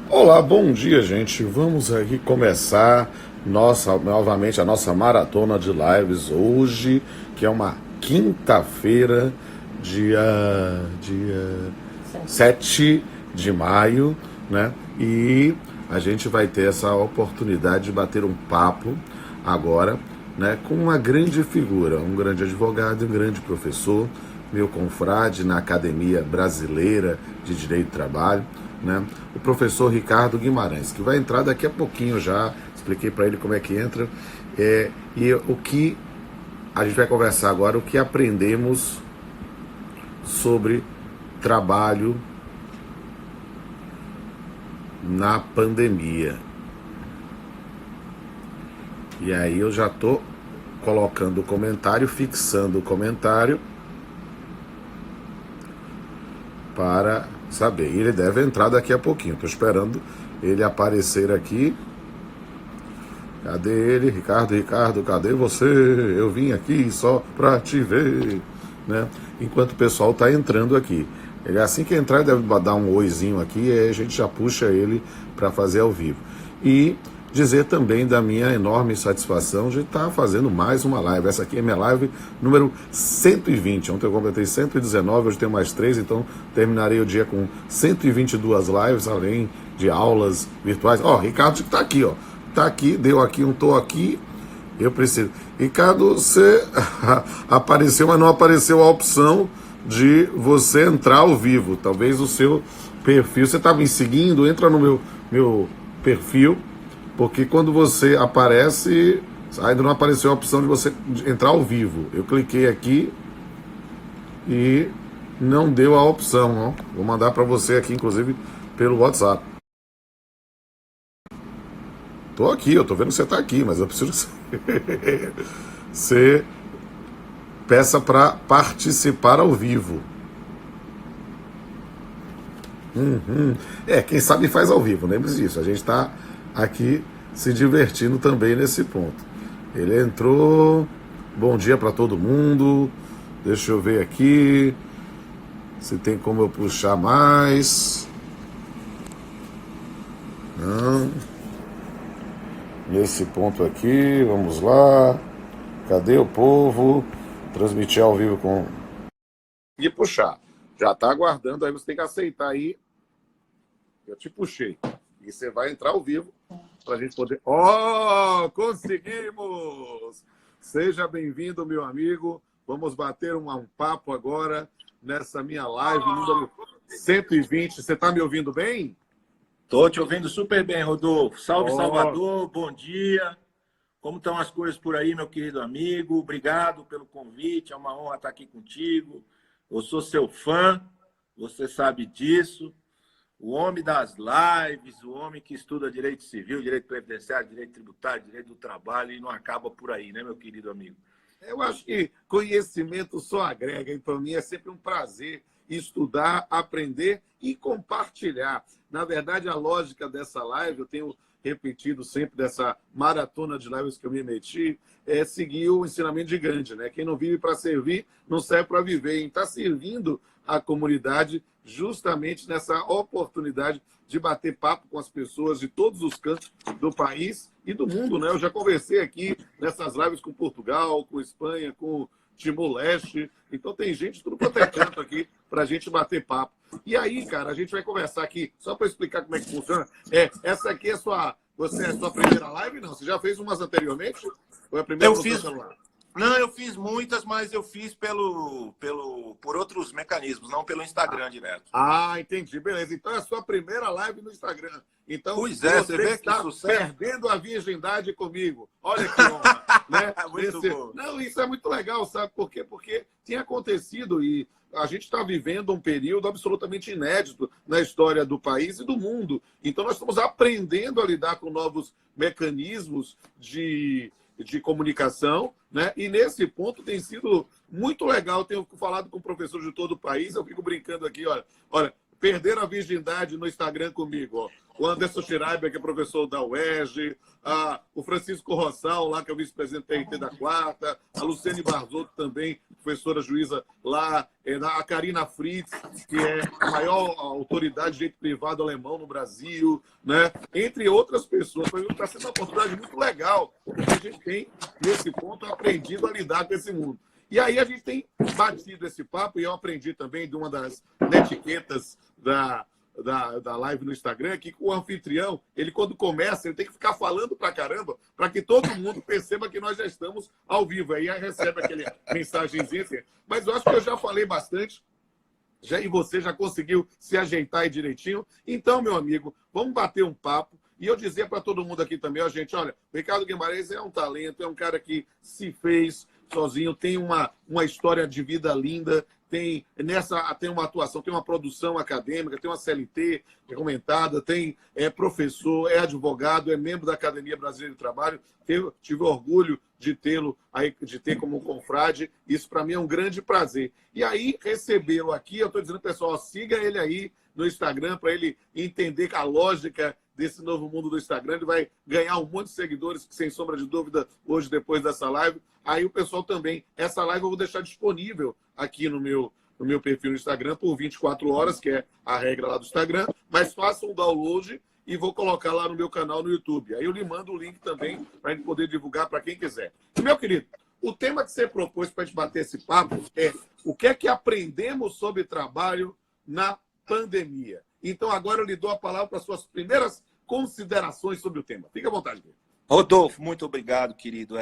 Olá, bom dia, gente. Vamos aqui começar novamente a nossa maratona de lives hoje, que é uma quinta-feira, dia 7 de maio, né? E a gente vai ter essa oportunidade de bater um papo agora, né, com uma grande figura, um grande advogado, um grande professor, meu confrade na Academia Brasileira de Direito do Trabalho, né, o professor Ricardo Guimarães, que vai entrar daqui a pouquinho já, expliquei para ele como é que entra, e o que a gente vai conversar agora, o que aprendemos sobre trabalho na pandemia. E aí eu já estou colocando o comentário, fixando o comentário para saber. Ele deve entrar daqui a pouquinho. Estou esperando ele aparecer aqui. Cadê ele? Ricardo, cadê você? Eu vim aqui só para te ver, né? Enquanto o pessoal está entrando aqui. Ele, assim que entrar, deve dar um oizinho aqui e aí a gente já puxa ele para fazer ao vivo. E dizer também da minha enorme satisfação de estar fazendo mais uma live. Essa aqui é minha live número 120. Ontem eu completei 119, hoje tenho mais 3, então terminarei o dia com 122 lives, além de aulas virtuais. Ó, Ricardo está aqui, ó. Tá aqui, deu aqui um tô aqui. Eu preciso. Ricardo, você apareceu, mas não apareceu a opção de você entrar ao vivo. Talvez o seu perfil. Você está me seguindo? Entra no meu perfil. Porque quando você aparece, ainda não apareceu a opção de você entrar ao vivo. Eu cliquei aqui e não deu a opção. Ó. Vou mandar para você aqui, inclusive, pelo WhatsApp. Tô aqui, eu tô vendo que você tá aqui, mas eu preciso que você peça para participar ao vivo. Quem sabe faz ao vivo, lembre-se disso. A gente tá aqui se divertindo também nesse ponto. Ele entrou. Bom dia para todo mundo. Deixa eu ver aqui se tem como eu puxar mais. Não. Nesse ponto aqui, vamos lá. Cadê o povo? Transmitir ao vivo com. E puxar. Já tá aguardando, aí você tem que aceitar aí. Eu te puxei. E você vai entrar ao vivo para a gente poder. Oh, conseguimos! Seja bem-vindo, meu amigo. Vamos bater um papo agora nessa minha live número 120. Você está me ouvindo bem? Estou te ouvindo super bem, Rodolfo. Salve, Salvador, bom dia. Como estão as coisas por aí, meu querido amigo? Obrigado pelo convite, é uma honra estar aqui contigo. Eu sou seu fã, você sabe disso. O homem das lives, o homem que estuda direito civil, direito previdenciário, direito tributário, direito do trabalho, e não acaba por aí, né, meu querido amigo? Eu acho que conhecimento só agrega, e para mim é sempre um prazer estudar, aprender e compartilhar. Na verdade, a lógica dessa live, eu tenho repetido sempre dessa maratona de lives que eu me meti, é seguir o ensinamento de Gandhi, né? Quem não vive para servir, não serve para viver. E está servindo a comunidade justamente nessa oportunidade de bater papo com as pessoas de todos os cantos do país e do mundo, né? Eu já conversei aqui nessas lives com Portugal, com Espanha, com Timor-Leste. Então tem gente de tudo quanto é canto aqui para a gente bater papo. E aí, cara, a gente vai conversar aqui, só para explicar como é que funciona. Essa aqui é você é a sua primeira live? Não, você já fez umas anteriormente? Ou é a primeira no seu celular? Não, eu fiz muitas, mas eu fiz por outros mecanismos, não pelo Instagram direto. Ah, entendi. Beleza. Então é a sua primeira live no Instagram. Então, pois é, você vê que está sucesso. Perdendo a virgindade comigo. Olha que honra. Né? Muito bom. Não, isso é muito legal, sabe por quê? Porque tem acontecido e a gente está vivendo um período absolutamente inédito na história do país e do mundo. Então, nós estamos aprendendo a lidar com novos mecanismos de comunicação, né? E nesse ponto tem sido muito legal. Tenho falado com professores de todo o país, eu fico brincando aqui, olha, perderam a virgindade no Instagram comigo, ó. o Anderson Schreiber, que é professor da UERJ, o Francisco Rossal, lá, que é o vice-presidente da RT da Quarta, a Luciane Barzotto também, professora juíza lá, a Karina Fritz, que é a maior autoridade de direito privado alemão no Brasil, né? Entre outras pessoas. Está sendo uma oportunidade muito legal, porque a gente tem, nesse ponto, aprendido a lidar com esse mundo. E aí a gente tem batido esse papo, e eu aprendi também de uma das etiquetas da live no Instagram, que o anfitrião, ele quando começa, ele tem que ficar falando pra caramba, para que todo mundo perceba que nós já estamos ao vivo. Aí recebe aquele mensagenzinha assim. Mas eu acho que eu já falei bastante, e você já conseguiu se ajeitar aí direitinho. Então, meu amigo, vamos bater um papo. E eu dizia para todo mundo aqui também, ó, gente, olha, o Ricardo Guimarães é um talento, é um cara que se fez sozinho, tem uma história de vida linda, tem uma atuação, tem uma produção acadêmica, tem uma CLT comentada, é professor, é advogado, é membro da Academia Brasileira de Trabalho. Tive orgulho de ter como confrade. Isso para mim é um grande prazer. E aí, recebê-lo aqui, eu estou dizendo, pessoal, ó, siga ele aí no Instagram para ele entender a lógica desse novo mundo do Instagram. Ele vai ganhar um monte de seguidores, que, sem sombra de dúvida, hoje, depois dessa live. Aí o pessoal também, essa live eu vou deixar disponível aqui no meu perfil no Instagram por 24 horas, que é a regra lá do Instagram, mas façam um download e vou colocar lá no meu canal no YouTube. Aí eu lhe mando o link também para a gente poder divulgar para quem quiser. E, meu querido, o tema que você propôs para a gente bater esse papo é o que é que aprendemos sobre trabalho na pandemia. Então, agora eu lhe dou a palavra para suas primeiras considerações sobre o tema. Fique à vontade, querido. Rodolfo, muito obrigado, querido.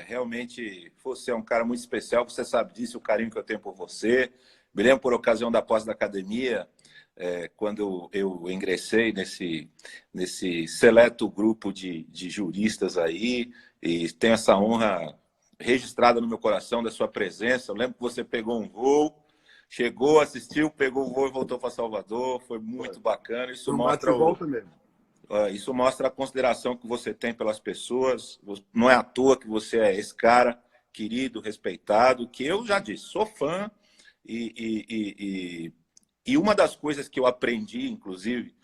Realmente, você é um cara muito especial, você sabe disso, o carinho que eu tenho por você. Me lembro, por ocasião da pós da academia, quando eu ingressei nesse seleto grupo de juristas aí, e tenho essa honra registrada no meu coração da sua presença. Eu lembro que você pegou um voo, chegou, assistiu, pegou o voo e voltou para Salvador. Foi muito bacana. Isso mostra Isso mostra a consideração que você tem pelas pessoas. Não é à toa que você é esse cara querido, respeitado, que eu já disse, sou fã. E uma das coisas que eu aprendi, inclusive,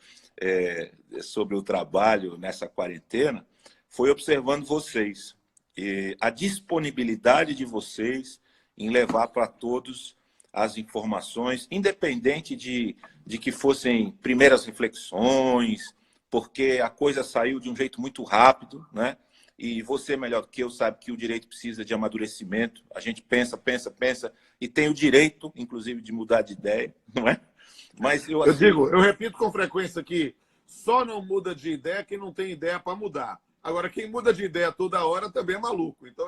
sobre o trabalho nessa quarentena, foi observando vocês. A disponibilidade de vocês em levar para todos as informações, independente de que fossem primeiras reflexões, porque a coisa saiu de um jeito muito rápido, né? E você, melhor do que eu, sabe que o direito precisa de amadurecimento. A gente pensa, e tem o direito, inclusive, de mudar de ideia, não é? Mas eu repito com frequência que só não muda de ideia quem não tem ideia para mudar. Agora, quem muda de ideia toda hora também é maluco. Então,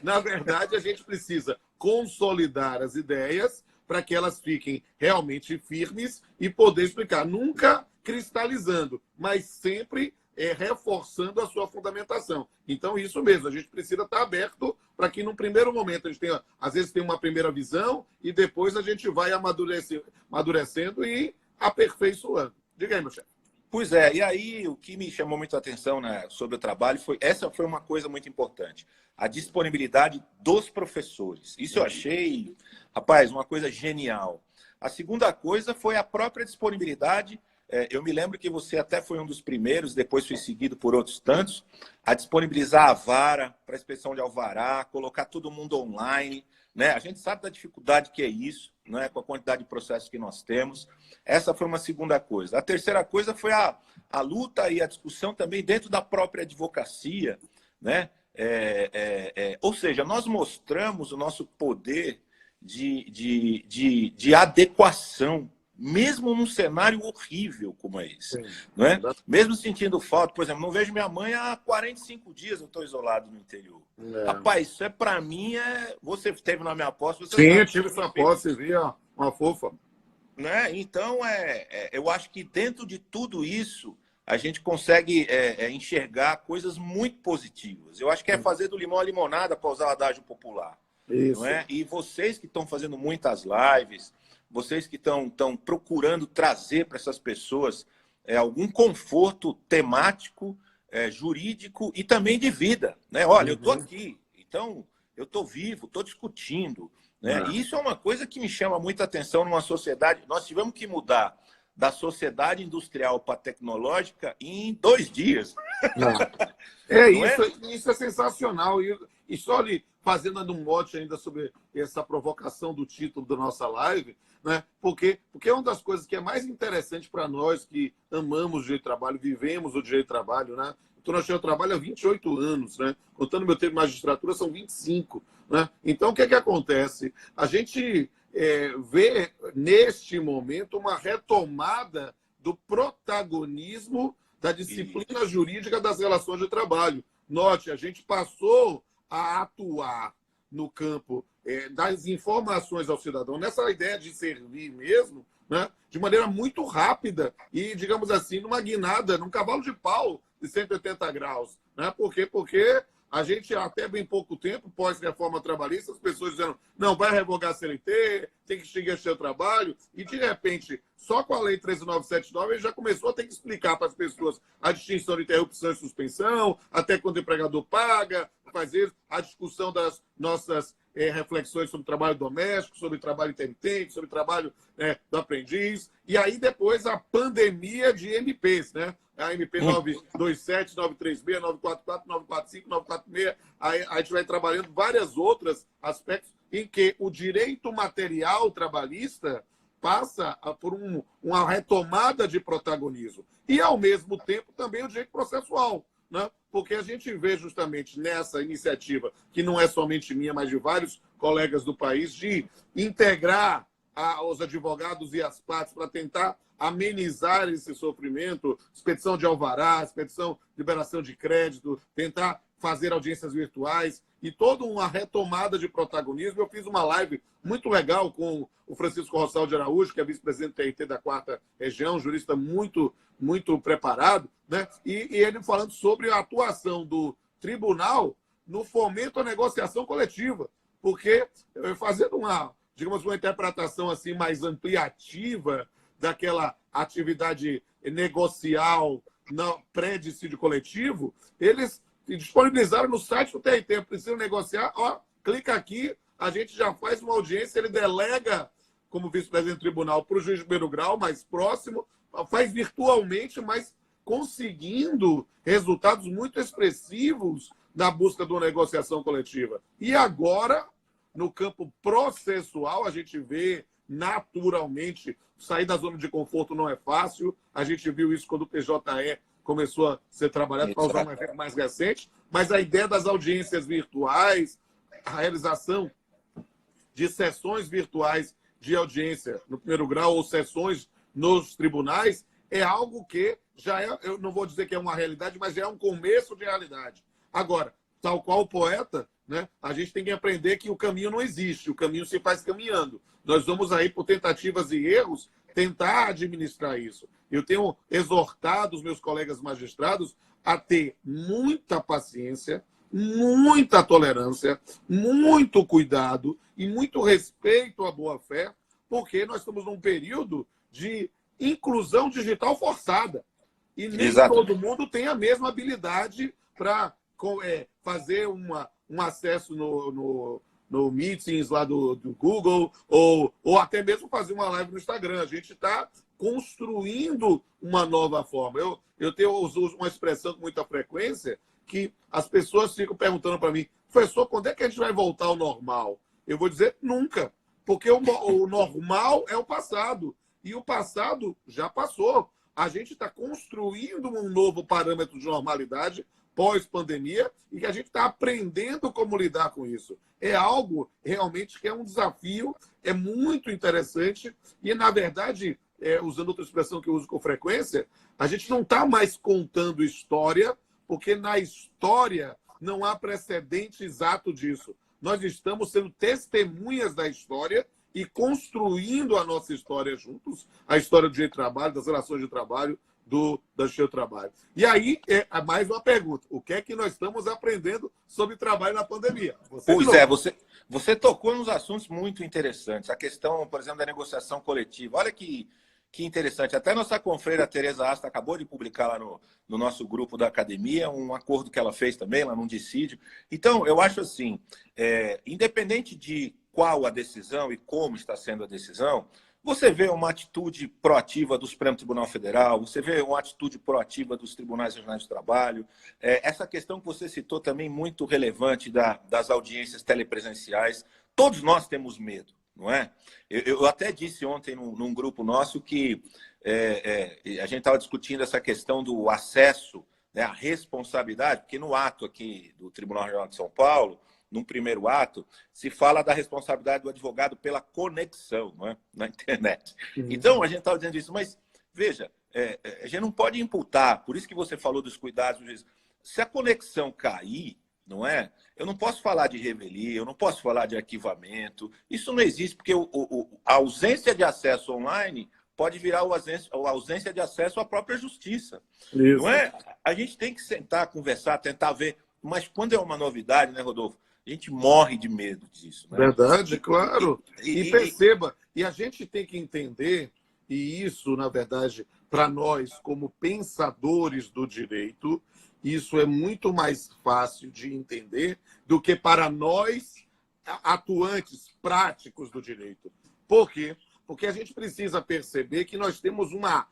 na verdade, a gente precisa consolidar as ideias para que elas fiquem realmente firmes e poder explicar. Nunca cristalizando, mas sempre reforçando a sua fundamentação. Então, isso mesmo, a gente precisa estar aberto para que, num primeiro momento, a gente tenha, às vezes, tem uma primeira visão e depois a gente vai amadurecendo e aperfeiçoando. Diga aí, meu chefe. Pois é, e aí o que me chamou muito a atenção, né, sobre o trabalho essa foi uma coisa muito importante, a disponibilidade dos professores. Isso eu achei, rapaz, uma coisa genial. A segunda coisa foi a própria disponibilidade. Eu me lembro que você até foi um dos primeiros, depois foi seguido por outros tantos, a disponibilizar a vara para a inspeção de alvará, colocar todo mundo online, né? A gente sabe da dificuldade que é isso, né? Com a quantidade de processos que nós temos. Essa foi uma segunda coisa. A terceira coisa foi a luta e a discussão também dentro da própria advocacia, né? Ou seja, nós mostramos o nosso poder de adequação, mesmo num cenário horrível como é esse. Não é? Mesmo sentindo falta, por exemplo, não vejo minha mãe há 45 dias, eu estou isolado no interior. Rapaz, isso para mim Você esteve na minha posse. Sim, eu tive sua posse, vi, ó, uma fofa. Né? Então, eu acho que dentro de tudo isso, a gente consegue enxergar coisas muito positivas. Eu acho que é fazer do limão a limonada, para usar o adágio popular. Isso. Não é? E vocês que estão fazendo muitas lives, vocês que estão procurando trazer para essas pessoas algum conforto temático, jurídico e também de vida. Né? Olha, eu estou aqui, então eu estou vivo, estou discutindo. Né? E isso é uma coisa que me chama muita atenção numa sociedade. Nós tivemos que mudar da sociedade industrial para a tecnológica em 2 dias. Não. Isso é sensacional. E só lhe fazendo um mote ainda sobre essa provocação do título da nossa live, né? Porque é uma das coisas que é mais interessante para nós que amamos o direito de trabalho, vivemos o direito de trabalho, né? Estou no direito de trabalho há 28 anos, né? Contando meu tempo de magistratura, são 25. Né? Então, o que acontece? A gente vê, neste momento, uma retomada do protagonismo da disciplina jurídica das relações de trabalho. Note, a gente passou a atuar no campo das informações ao cidadão, nessa ideia de servir mesmo, né? De maneira muito rápida e, digamos assim, numa guinada, num cavalo de pau de 180 graus. Né? Por quê? Porque a gente, até bem pouco tempo, pós-reforma trabalhista, as pessoas dizendo não, vai revogar a CLT, tem que extinguir o seu trabalho, e, de repente, só com a Lei 13.979, ele já começou a ter que explicar para as pessoas a distinção de interrupção e suspensão, até quando o empregador paga, fazer a discussão das nossas reflexões sobre trabalho doméstico, sobre trabalho intermitente, sobre trabalho do aprendiz, e aí depois a pandemia de MPs, né? A MP 927, 936, 944, 945, 946. Aí a gente vai trabalhando vários outros aspectos em que o direito material trabalhista passa por uma retomada de protagonismo. E, ao mesmo tempo, também o direito processual. Né? Porque a gente vê justamente nessa iniciativa, que não é somente minha, mas de vários colegas do país, de integrar os advogados e as partes para tentar amenizar esse sofrimento, expedição de alvará, expedição de liberação de crédito, tentar fazer audiências virtuais e toda uma retomada de protagonismo. Eu fiz uma live muito legal com o Francisco Rossal de Araújo, que é vice-presidente do TRT da 4ª Região, um jurista muito, muito preparado, né? E ele falando sobre a atuação do tribunal no fomento à negociação coletiva, porque fazendo uma interpretação assim mais ampliativa daquela atividade negocial pré-dissídio coletivo, eles disponibilizaram no site do TRT, precisa negociar, clica aqui, a gente já faz uma audiência, ele delega como vice-presidente do tribunal para o juiz de primeiro grau, mais próximo, faz virtualmente, mas conseguindo resultados muito expressivos na busca de uma negociação coletiva. E agora, no campo processual, a gente vê naturalmente, sair da zona de conforto não é fácil. A gente viu isso quando o PJE começou a ser trabalhado, para usar um exemplo mais recente. Mas a ideia das audiências virtuais, a realização de sessões virtuais de audiência no primeiro grau ou sessões nos tribunais, é algo que já é, eu não vou dizer que é uma realidade, mas já é um começo de realidade. Agora, tal qual o poeta, né, a gente tem que aprender que o caminho não existe, o caminho se faz caminhando. Nós vamos aí, por tentativas e erros, tentar administrar isso. Eu tenho exortado os meus colegas magistrados a ter muita paciência, muita tolerância, muito cuidado e muito respeito à boa-fé, porque nós estamos num período de inclusão digital forçada. E nem todo mundo tem a mesma habilidade para fazer um acesso no Meetings lá do Google, ou até mesmo fazer uma live no Instagram. A gente está construindo uma nova forma. Eu uso uma expressão com muita frequência que as pessoas ficam perguntando para mim, professor, quando é que a gente vai voltar ao normal? Eu vou dizer nunca, porque o normal é o passado, e o passado já passou. A gente está construindo um novo parâmetro de normalidade pós-pandemia e que a gente está aprendendo como lidar com isso. É algo realmente que é um desafio, é muito interessante e, na verdade, usando outra expressão que eu uso com frequência, a gente não está mais contando história, porque na história não há precedente exato disso. Nós estamos sendo testemunhas da história e construindo a nossa história juntos, a história do direito de trabalho, das relações de trabalho, do Justiça do Trabalho. E aí, mais uma pergunta. O que é que nós estamos aprendendo sobre trabalho na pandemia? Você tocou nos assuntos muito interessantes. A questão, por exemplo, da negociação coletiva. Olha que interessante. Até nossa confreira Tereza Asta acabou de publicar lá no nosso grupo da academia um acordo que ela fez também lá num dissídio. Então, eu acho assim, independente de qual a decisão e como está sendo a decisão, você vê uma atitude proativa do Supremo Tribunal Federal, você vê uma atitude proativa dos tribunais regionais de trabalho, essa questão que você citou também muito relevante das audiências telepresenciais. Todos nós temos medo, não é? Eu até disse ontem num grupo nosso que a gente estava discutindo essa questão do acesso, né, à responsabilidade, porque no ato aqui do Tribunal Regional de São Paulo, num primeiro ato, se fala da responsabilidade do advogado pela conexão, não é? Na internet. Então, a gente estava dizendo isso, mas, veja, a gente não pode imputar, por isso que você falou dos cuidados, se a conexão cair, não é? Eu não posso falar de revelia, eu não posso falar de arquivamento, isso não existe, porque a ausência de acesso online pode virar a ausência de acesso à própria justiça. Isso. Não é? A gente tem que sentar, conversar, tentar ver, mas quando é uma novidade, né, Rodolfo? A gente morre de medo disso. Né? Verdade, claro. E perceba, e a gente tem que entender, e isso, na verdade, para nós, como pensadores do direito, isso é muito mais fácil de entender do que para nós, atuantes práticos do direito. Por quê? Porque a gente precisa perceber que nós temos uma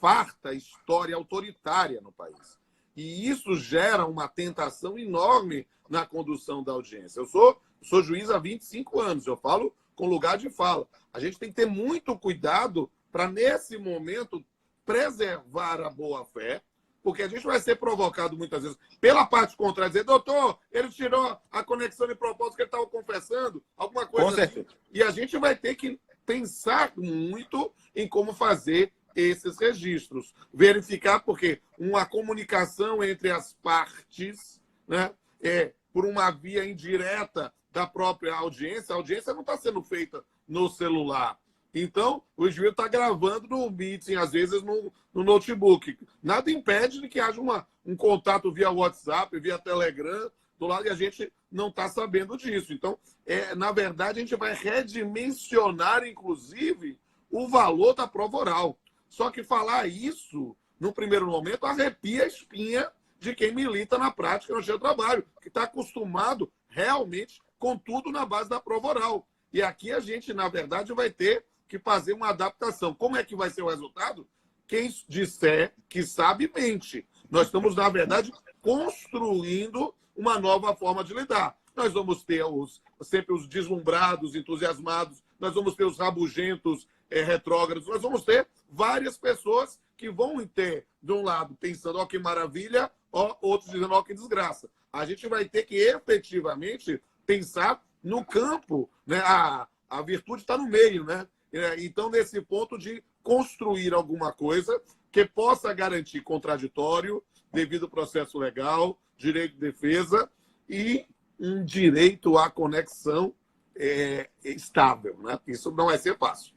farta história autoritária no país. E isso gera uma tentação enorme na condução da audiência. Eu sou juiz há 25 anos, eu falo com lugar de fala. A gente tem que ter muito cuidado para, nesse momento, preservar a boa-fé, porque a gente vai ser provocado muitas vezes pela parte contrária, dizer, doutor, ele tirou a conexão de propósito que ele estava confessando, alguma coisa assim. E a gente vai ter que pensar muito em como fazer esses registros. Verificar, porque uma comunicação entre as partes, né, por uma via indireta da própria audiência, a audiência não está sendo feita no celular. Então, o juiz está gravando no Meeting, às vezes no notebook. Nada impede de que haja um contato via WhatsApp, via Telegram, do lado, e a gente não está sabendo disso. Então, na verdade, a gente vai redimensionar, inclusive, o valor da prova oral. Só que falar isso, no primeiro momento, arrepia a espinha de quem milita na prática no seu trabalho, que está acostumado realmente com tudo na base da prova oral. E aqui a gente, na verdade, vai ter que fazer uma adaptação. Como é que vai ser o resultado? Quem disser que sabe, mente. Nós estamos, na verdade, construindo uma nova forma de lidar. Nós vamos ter sempre os deslumbrados, entusiasmados, nós vamos ter os rabugentos, retrógrados, nós vamos ter várias pessoas que vão ter, de um lado, pensando, ó, que maravilha, ó, outros dizendo, ó, que desgraça. A gente vai ter que efetivamente pensar no campo, né? A virtude está no meio, né? Então, nesse ponto de construir alguma coisa que possa garantir contraditório, devido processo legal, direito de defesa e um direito à conexão estável, né? Isso não vai ser fácil.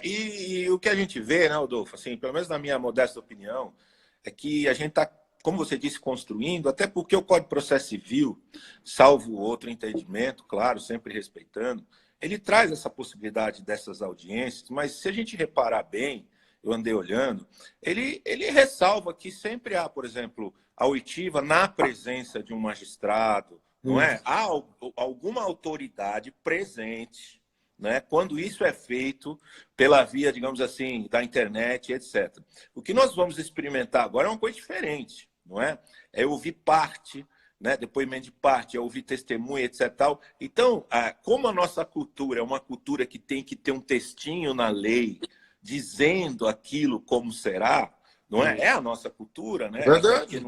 E o que a gente vê, né, Rodolfo, assim, pelo menos na minha modesta opinião, é que a gente está, como você disse, construindo, até porque o Código de Processo Civil, salvo outro entendimento, claro, sempre respeitando, ele traz essa possibilidade dessas audiências, mas se a gente reparar bem, eu andei olhando, ele ressalva que sempre há, por exemplo, a oitiva na presença de um magistrado, não é? Há alguma autoridade presente, né, quando isso é feito pela via, digamos assim, da internet, etc. O que nós vamos experimentar agora é uma coisa diferente, não é? É ouvir parte, né, depoimento de parte, é ouvir testemunha, etc. Tal. Então, como a nossa cultura é uma cultura que tem que ter um textinho na lei dizendo aquilo como será, não é? É a nossa cultura, né? Verdade.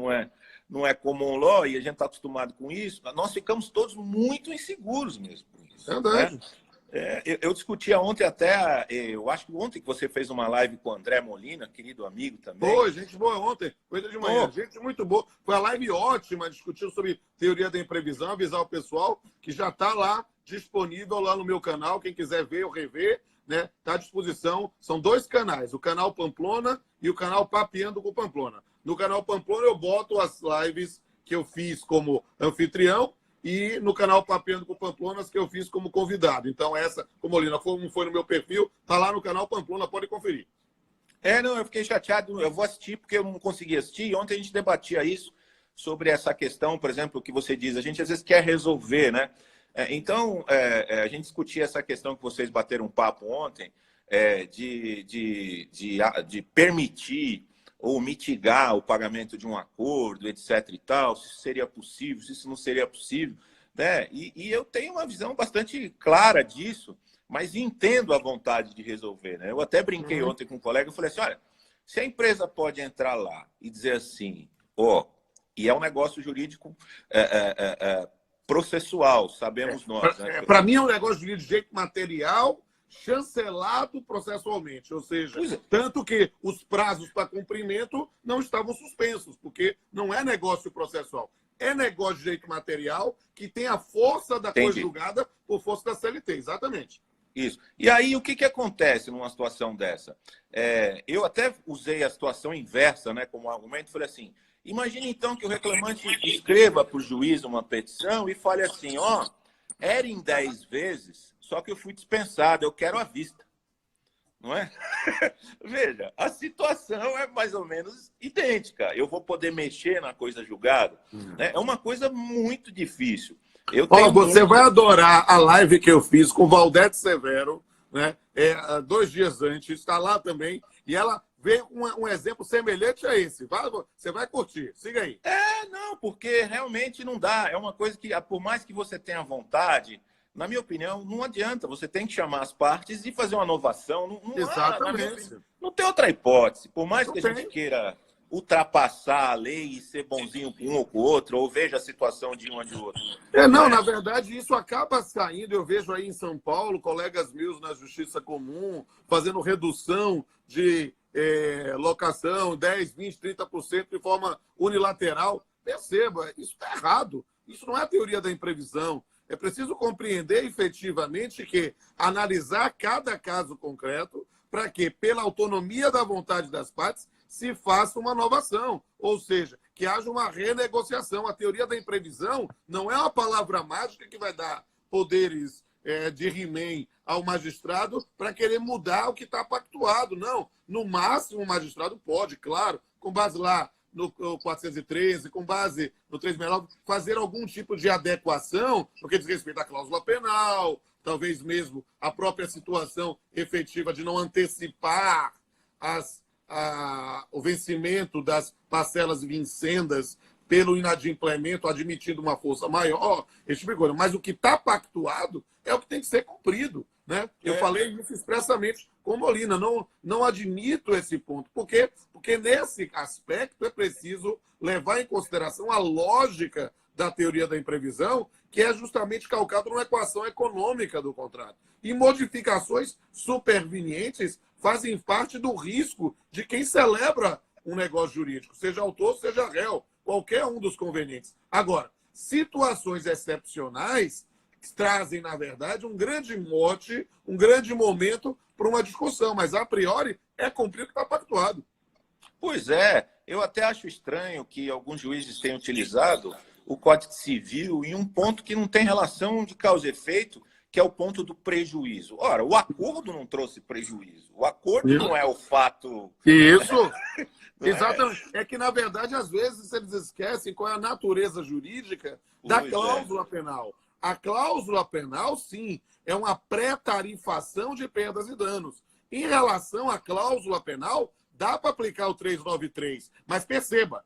Não é common law e a gente está acostumado com isso. Nós ficamos todos muito inseguros mesmo com isso. Verdade. Né? Eu discutia ontem até, eu acho que ontem que você fez uma live com o André Molina, querido amigo também. Foi, gente boa ontem, coisa de manhã, gente muito boa. Foi a live ótima, discutiu sobre teoria da imprevisão, avisar o pessoal que já está lá disponível lá no meu canal, quem quiser ver ou rever, né? Está à disposição. São 2 canais, o canal Pamplona e o canal Papeando com Pamplona. No canal Pamplona eu boto as lives que eu fiz como anfitrião, e no canal Papeando com Pamplonas, que eu fiz como convidado. Então, essa, como Molina foi no meu perfil, tá lá no canal Pamplona, pode conferir. Não, eu fiquei chateado, eu vou assistir porque eu não consegui assistir. Ontem a gente debatia isso, sobre essa questão, por exemplo, que você diz, a gente às vezes quer resolver, né? Então, a gente discutia essa questão que vocês bateram um papo ontem, de permitir ou mitigar o pagamento de um acordo, etc. e tal, se isso seria possível, se isso não seria possível, né? E eu tenho uma visão bastante clara disso, mas entendo a vontade de resolver, né? Eu até brinquei ontem com um colega e falei assim, olha, se a empresa pode entrar lá e dizer assim, e é um negócio jurídico processual, sabemos nós. Né? Para mim é um negócio de direito material chancelado processualmente, ou seja, tanto que os prazos para cumprimento não estavam suspensos, porque não é negócio processual, é negócio de direito material que tem a força da coisa julgada por força da CLT, exatamente. Isso. E aí, o que acontece numa situação dessa? Eu até usei a situação inversa, né, como argumento, falei assim, imagine então que o reclamante escreva para o juiz uma petição e fale assim, era em 10 vezes, só que eu fui dispensado, eu quero à vista. Não é? Veja, a situação é mais ou menos idêntica. Eu vou poder mexer na coisa julgada. Né? É uma coisa muito difícil. Você vai adorar a live que eu fiz com Valdete Severo, né? 2 dias antes, está lá também, e ela veio com um exemplo semelhante a esse. Você vai curtir, siga aí. Não, porque realmente não dá. É uma coisa que, por mais que você tenha vontade, na minha opinião, não adianta. Você tem que chamar as partes e fazer uma inovação. Exatamente. Não tem outra hipótese. Por mais que a gente queira ultrapassar a lei e ser bonzinho com um ou com o outro, ou veja a situação de um ou de outro. Na verdade, isso acaba saindo. Eu vejo aí em São Paulo, colegas meus na Justiça Comum fazendo redução de locação, 10%, 20%, 30% de forma unilateral. Perceba, isso está errado. Isso não é a teoria da imprevisão. É preciso compreender efetivamente que analisar cada caso concreto para que, pela autonomia da vontade das partes, se faça uma nova ação. Ou seja, que haja uma renegociação. A teoria da imprevisão não é uma palavra mágica que vai dar poderes de He-Man ao magistrado para querer mudar o que está pactuado. Não. No máximo, o magistrado pode, claro, com base lá no 413, com base no 369, fazer algum tipo de adequação, porque diz respeito à cláusula penal, talvez mesmo a própria situação efetiva de não antecipar o vencimento das parcelas vincendas pelo inadimplemento, admitindo uma força maior, esse tipo de coisa. Mas o que está pactuado é o que tem que ser cumprido. Né? Eu falei isso expressamente com Molina. Não admito esse ponto. Por quê? Porque nesse aspecto é preciso levar em consideração a lógica da teoria da imprevisão, que é justamente calcada numa equação econômica do contrato. E modificações supervenientes fazem parte do risco de quem celebra um negócio jurídico, seja autor, seja réu, qualquer um dos convenientes. Agora, situações excepcionais trazem, na verdade, um grande mote, um grande momento para uma discussão, mas, a priori, é cumprir o que está pactuado. Pois é, eu até acho estranho que alguns juízes tenham utilizado o Código Civil em um ponto que não tem relação de causa e efeito, que é o ponto do prejuízo. Ora, o acordo não trouxe prejuízo. O acordo não é o fato... Isso! Exatamente. É que, na verdade, às vezes eles esquecem qual é a natureza jurídica da cláusula penal. A cláusula penal, sim, é uma pré-tarifação de perdas e danos. Em relação à cláusula penal, dá para aplicar o 393. Mas perceba,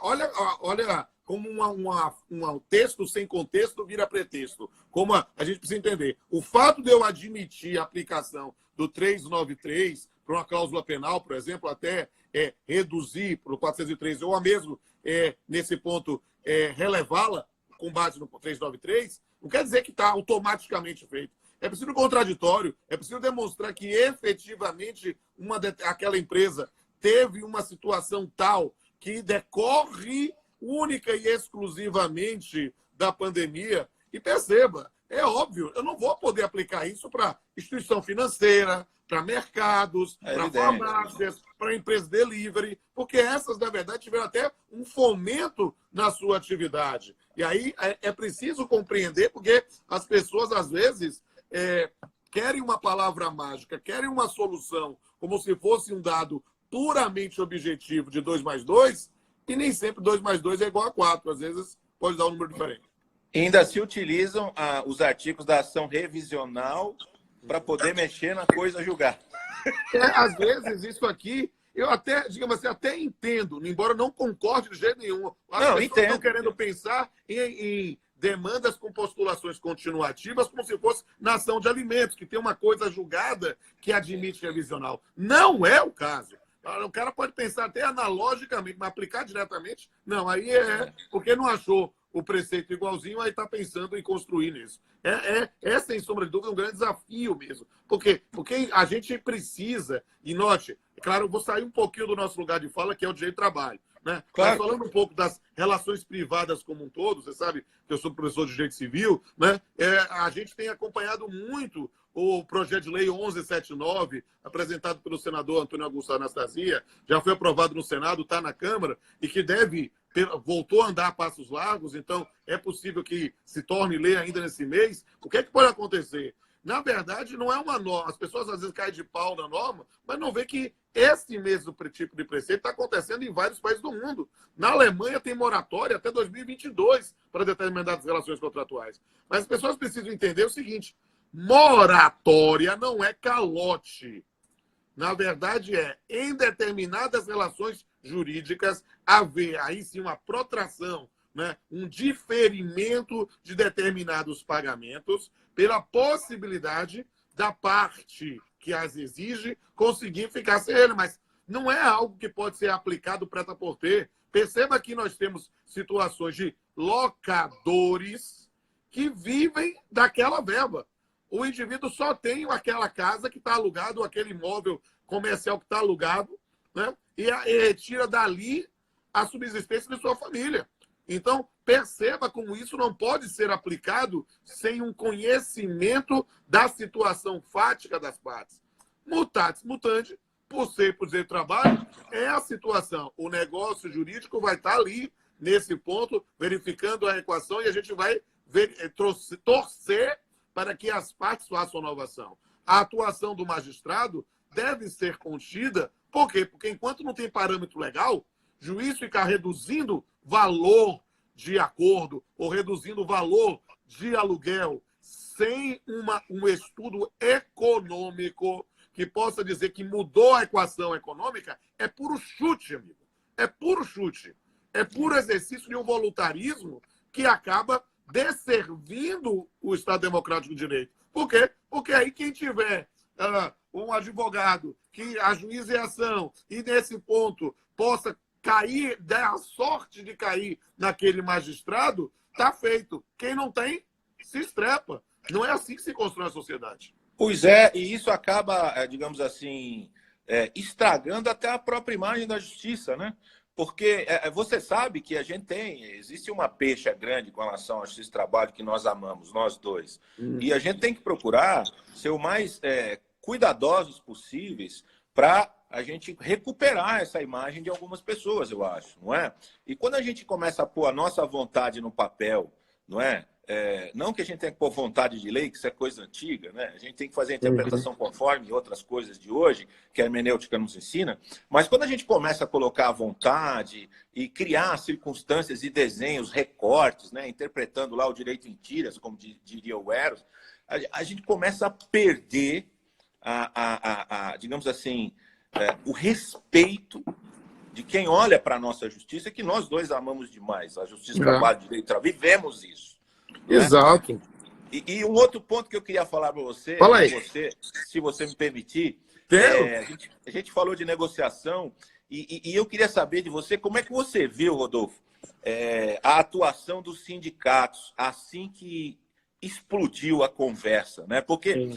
olha como um texto sem contexto vira pretexto. Como a gente precisa entender. O fato de eu admitir a aplicação do 393 para uma cláusula penal, por exemplo, até reduzir para o 413, ou mesmo, nesse ponto, relevá-la, com base no 393, não quer dizer que está automaticamente feito. É preciso contraditório, é preciso demonstrar que efetivamente aquela empresa teve uma situação tal que decorre única e exclusivamente da pandemia. E perceba, é óbvio, eu não vou poder aplicar isso para instituição financeira, para mercados, para farmácias, para empresas delivery, porque essas, na verdade, tiveram até um fomento na sua atividade. E aí é preciso compreender, porque as pessoas, às vezes, querem uma palavra mágica, querem uma solução, como se fosse um dado puramente objetivo de 2 mais 2, e nem sempre 2 mais 2 é igual a 4. Às vezes, pode dar um número diferente. Ainda se utilizam os artigos da ação revisional para poder mexer na coisa julgar. Às vezes, isso aqui, eu até, digamos assim, até entendo, embora não concorde de jeito nenhum. As pessoas estão querendo pensar em demandas com postulações continuativas como se fosse nação de alimentos, que tem uma coisa julgada que admite revisional. Não é o caso. O cara pode pensar até analogicamente, mas aplicar diretamente, não. Aí é porque não achou o preceito igualzinho, aí está pensando em construir nisso. É, sem sombra de dúvida, um grande desafio mesmo. Porque a gente precisa, e note, claro, eu vou sair um pouquinho do nosso lugar de fala, que é o direito do trabalho. Né? Claro. Mas falando um pouco das relações privadas como um todo, você sabe que eu sou professor de direito civil, né? A gente tem acompanhado muito o projeto de lei 1179, apresentado pelo senador Antônio Augusto Anastasia, já foi aprovado no Senado, está na Câmara, e que voltou a andar a passos largos, então é possível que se torne lei ainda nesse mês. O que é que pode acontecer? Na verdade, não é uma norma. As pessoas às vezes caem de pau na norma, mas não vê que esse mesmo tipo de preceito está acontecendo em vários países do mundo. Na Alemanha tem moratória até 2022 para determinadas relações contratuais. Mas as pessoas precisam entender o seguinte: moratória não é calote. Na verdade, em determinadas relações jurídicas, haver aí sim uma protração, né? Um diferimento de determinados pagamentos pela possibilidade da parte que as exige conseguir ficar sem ele. Mas não é algo que pode ser aplicado prêt-à-porter. Perceba que nós temos situações de locadores que vivem daquela verba. O indivíduo só tem aquela casa que está alugado, aquele imóvel comercial que está alugado, né? E retira dali a subsistência de sua família. Então, perceba como isso não pode ser aplicado sem um conhecimento da situação fática das partes. Mutatis mutandis, por ser por direito do trabalho, é a situação. O negócio jurídico vai estar ali, nesse ponto, verificando a equação, e a gente vai torcer para que as partes façam a inovação. A atuação do magistrado deve ser contida. Por quê? Porque enquanto não tem parâmetro legal, o juiz ficar reduzindo valor de acordo ou reduzindo valor de aluguel sem um estudo econômico que possa dizer que mudou a equação econômica, é puro chute, amigo. É puro chute. É puro exercício de um voluntarismo que acaba desservindo o Estado Democrático de Direito. Por quê? Porque aí quem tiver um advogado que ajuize a ação e, nesse ponto, possa cair, dar a sorte de cair naquele magistrado, está feito. Quem não tem, se estrepa. Não é assim que se constrói a sociedade. Pois é, e isso acaba, digamos assim, estragando até a própria imagem da justiça, né? Porque você sabe que existe uma pecha grande com relação à justiça do trabalho que nós amamos, nós dois. E a gente tem que procurar ser o mais cuidadosos possíveis para a gente recuperar essa imagem de algumas pessoas, eu acho, não é? E quando a gente começa a pôr a nossa vontade no papel, não é? Não que a gente tenha que pôr vontade de lei, que isso é coisa antiga, né? A gente tem que fazer a interpretação conforme e outras coisas de hoje, que a hermenêutica nos ensina, mas quando a gente começa a colocar a vontade e criar circunstâncias e desenhos, recortes, né? Interpretando lá o direito em tiras, como diria o Eros, a gente começa a perder, digamos assim, o respeito de quem olha para a nossa justiça, que nós dois amamos demais, a justiça do trabalho, direito do trabalho, vivemos isso. Exato. Né? E um outro ponto que eu queria falar para você, se você me permitir, a gente falou de negociação e eu queria saber de você como é que você viu, Rodolfo, a atuação dos sindicatos assim que explodiu a conversa, né? Porque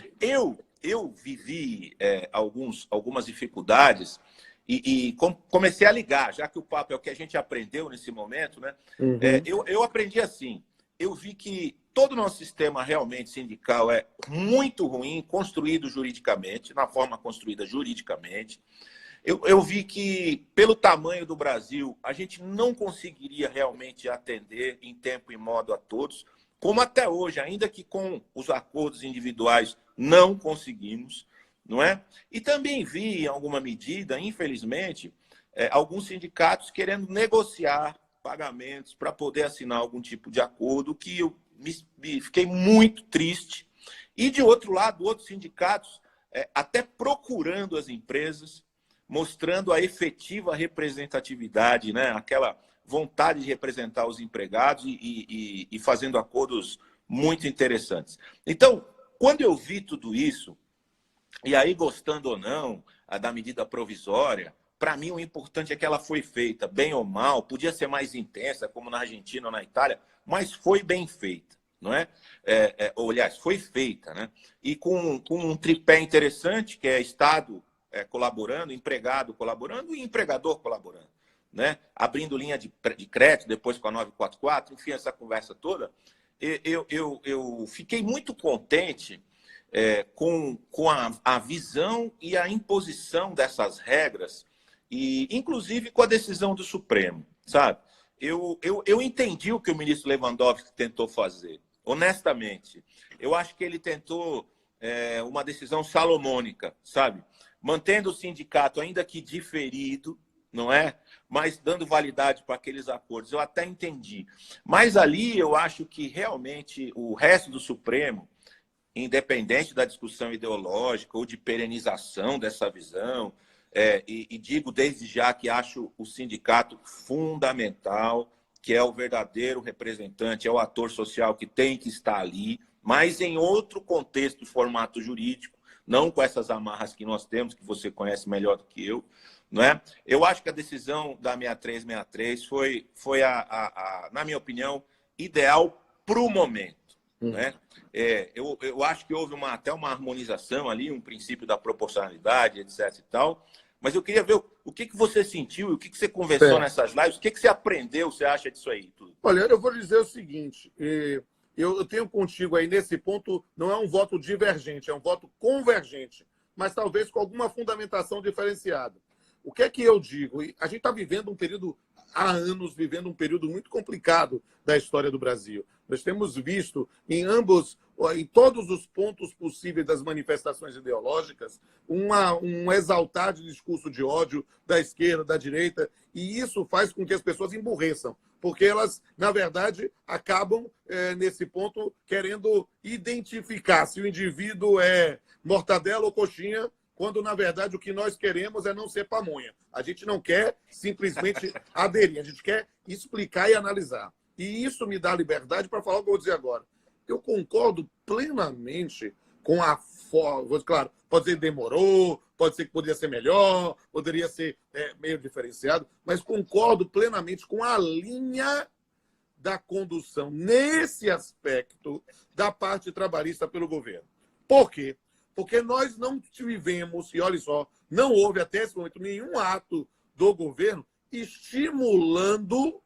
eu vivi algumas dificuldades e comecei a ligar, já que o papo é o que a gente aprendeu nesse momento, né? Eu aprendi assim. Eu vi que todo o nosso sistema realmente sindical é muito ruim, construído juridicamente, na forma construída juridicamente. Eu vi que, pelo tamanho do Brasil, a gente não conseguiria realmente atender em tempo e modo a todos, como até hoje, ainda que com os acordos individuais não conseguimos, não é? E também vi, em alguma medida, infelizmente, alguns sindicatos querendo negociar pagamentos para poder assinar algum tipo de acordo, que eu fiquei muito triste. E, de outro lado, outros sindicatos até procurando as empresas, mostrando a efetiva representatividade, né? Aquela vontade de representar os empregados e fazendo acordos muito interessantes. Então, quando eu vi tudo isso, e aí, gostando ou não da medida provisória, para mim o importante é que ela foi feita, bem ou mal, podia ser mais intensa, como na Argentina ou na Itália, mas foi bem feita, não é? Ou, aliás, foi feita, né? E com um tripé interessante, que é Estado colaborando, empregado colaborando e empregador colaborando, né? Abrindo linha de crédito, depois com a 944, enfim, essa conversa toda. Eu fiquei muito contente com a visão e a imposição dessas regras, e inclusive com a decisão do Supremo, sabe? Eu entendi o que o ministro Lewandowski tentou fazer, honestamente. Eu acho que ele tentou uma decisão salomônica, sabe? Mantendo o sindicato, ainda que diferido, não é? Mas dando validade para aqueles acordos. Eu até entendi. Mas ali eu acho que realmente o resto do Supremo, independente da discussão ideológica ou de perenização dessa visão, e digo desde já que acho o sindicato fundamental, que é o verdadeiro representante, é o ator social que tem que estar ali, mas em outro contexto e formato jurídico, não com essas amarras que nós temos, que você conhece melhor do que eu, não é? Eu acho que a decisão da 6363 foi na minha opinião, ideal para o momento. Né? Eu acho que houve até uma harmonização ali, um princípio da proporcionalidade, etc. e tal, mas eu queria ver o que você sentiu, o que você conversou nessas lives, o que você aprendeu, você acha disso aí tudo? Olha, eu vou dizer o seguinte, eu tenho contigo aí nesse ponto, não é um voto divergente, é um voto convergente, mas talvez com alguma fundamentação diferenciada. O que é que eu digo? A gente está vivendo um período, há anos, vivendo um período muito complicado da história do Brasil. Nós temos visto em todos os pontos possíveis das manifestações ideológicas, um exaltar de discurso de ódio da esquerda, da direita, e isso faz com que as pessoas emburreçam, porque elas, na verdade, acabam, nesse ponto, querendo identificar se o indivíduo é mortadela ou coxinha, quando, na verdade, o que nós queremos é não ser pamonha. A gente não quer simplesmente aderir, a gente quer explicar e analisar. E isso me dá liberdade para falar o que eu vou dizer agora. Eu concordo plenamente com a forma. Claro, pode ser que demorou, pode ser que poderia ser melhor, poderia ser meio diferenciado, mas concordo plenamente com a linha da condução nesse aspecto da parte trabalhista pelo governo. Por quê? Porque nós não tivemos, e olha só, não houve até esse momento nenhum ato do governo estimulando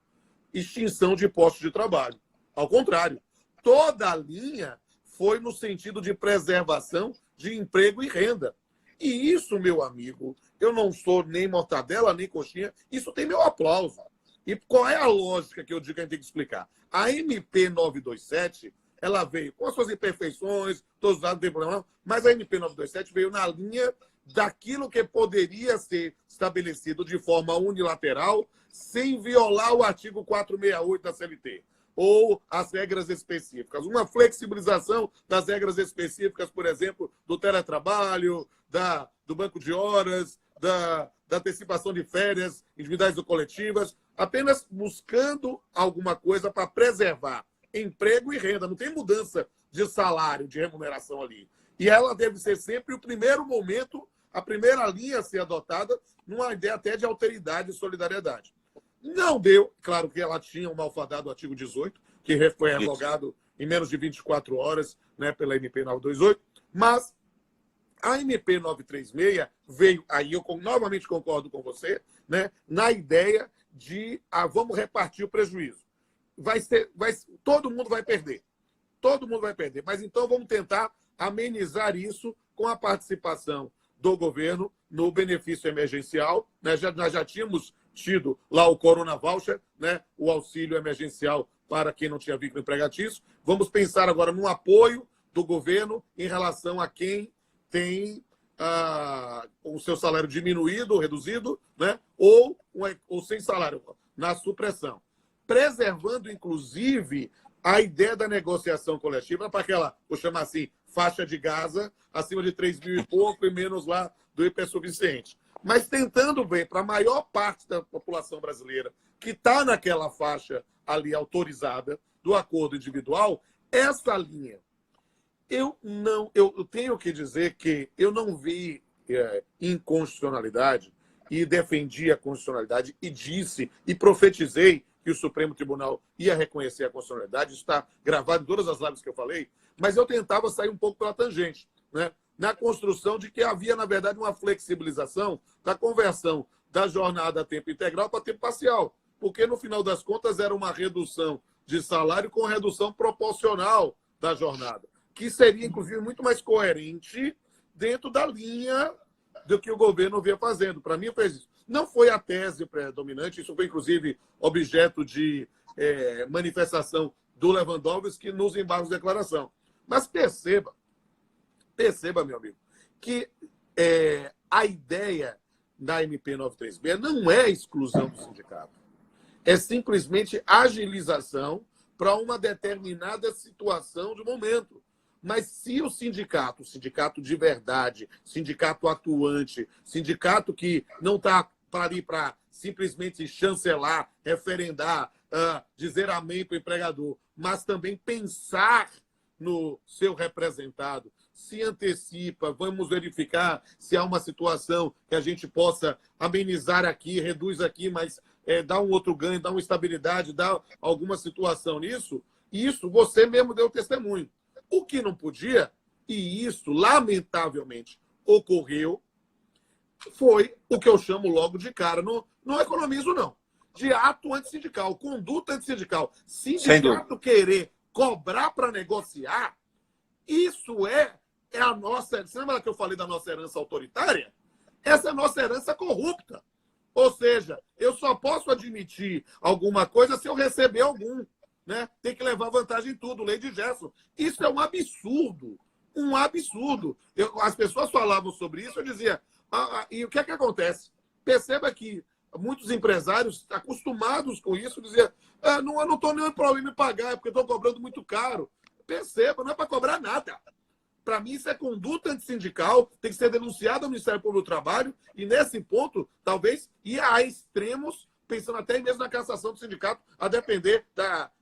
extinção de postos de trabalho. Ao contrário, toda a linha foi no sentido de preservação de emprego e renda. E isso, meu amigo, eu não sou nem mortadela, nem coxinha, isso tem meu aplauso. E qual é a lógica que eu digo que a gente tem que explicar? A MP 927, ela veio com as suas imperfeições, todos os dados, não tem problema, mas a MP 927 veio na linha daquilo que poderia ser estabelecido de forma unilateral, sem violar o artigo 468 da CLT, ou as regras específicas. Uma flexibilização das regras específicas, por exemplo, do teletrabalho, do banco de horas, da antecipação de férias individuais ou coletivas, apenas buscando alguma coisa para preservar emprego e renda. Não tem mudança de salário, de remuneração ali. E ela deve ser sempre o primeiro momento, a primeira linha a ser adotada, numa ideia até de alteridade e solidariedade. Não deu, claro que ela tinha um malfadado artigo 18, que foi revogado em menos de 24 horas, né, pela MP 928, mas a MP 936 veio, aí eu novamente concordo com você, né, na ideia de vamos repartir o prejuízo. Todo mundo vai perder. Todo mundo vai perder. Mas então vamos tentar amenizar isso com a participação do governo no benefício emergencial. Né? Nós já tínhamos tido lá o Corona Voucher, né? O auxílio emergencial para quem não tinha vínculo empregatício. Vamos pensar agora no apoio do governo em relação a quem tem o seu salário diminuído ou reduzido, né? ou sem salário, na supressão. preservando, inclusive, a ideia da negociação coletiva para aquela, vou chamar assim, faixa de Gaza, acima de 3 mil e pouco e menos lá do hipersuficiente. Mas tentando ver para a maior parte da população brasileira que está naquela faixa ali autorizada do acordo individual, essa linha. Eu tenho que dizer que eu não vi inconstitucionalidade e defendi a constitucionalidade e disse e profetizei que o Supremo Tribunal ia reconhecer a constitucionalidade. Isso está gravado em todas as lives que eu falei, mas eu tentava sair um pouco pela tangente, né? Na construção de que havia, na verdade, uma flexibilização da conversão da jornada a tempo integral para tempo parcial, porque, no final das contas, era uma redução de salário com redução proporcional da jornada, que seria, inclusive, muito mais coerente dentro da linha do que o governo vinha fazendo. Para mim, fez isso. Não foi a tese predominante, isso foi, inclusive, objeto de manifestação do Lewandowski nos embargos de declaração. Mas perceba, meu amigo, que a ideia da MP 936 não é exclusão do sindicato. É simplesmente agilização para uma determinada situação de momento. Mas se o sindicato de verdade, sindicato atuante, sindicato que não está para simplesmente chancelar, referendar, dizer amém para o empregador, mas também pensar no seu representado, se antecipa, vamos verificar se há uma situação que a gente possa amenizar aqui, reduz aqui, mas dá um outro ganho, dá uma estabilidade, dá alguma situação nisso, isso você mesmo deu testemunho. O que não podia, e isso, lamentavelmente, ocorreu, foi o que eu chamo logo de cara, não economizo, não, de ato antissindical, conduta antissindical. Sindicato querer cobrar para negociar, isso é a nossa... Você lembra que eu falei da nossa herança autoritária? Essa é a nossa herança corrupta. Ou seja, eu só posso admitir alguma coisa se eu receber algum. Né? Tem que levar vantagem em tudo, lei de Gerson. Isso é um absurdo. Um absurdo. As pessoas falavam sobre isso, eu dizia... e o que é que acontece? Perceba que muitos empresários acostumados com isso diziam eu não estou nem problema em pagar, porque estou cobrando muito caro. Perceba, não é para cobrar nada. Para mim, isso é conduta antissindical, tem que ser denunciado ao Ministério Público do Trabalho, e nesse ponto, talvez, ir a extremos, pensando até mesmo na cassação do sindicato, a depender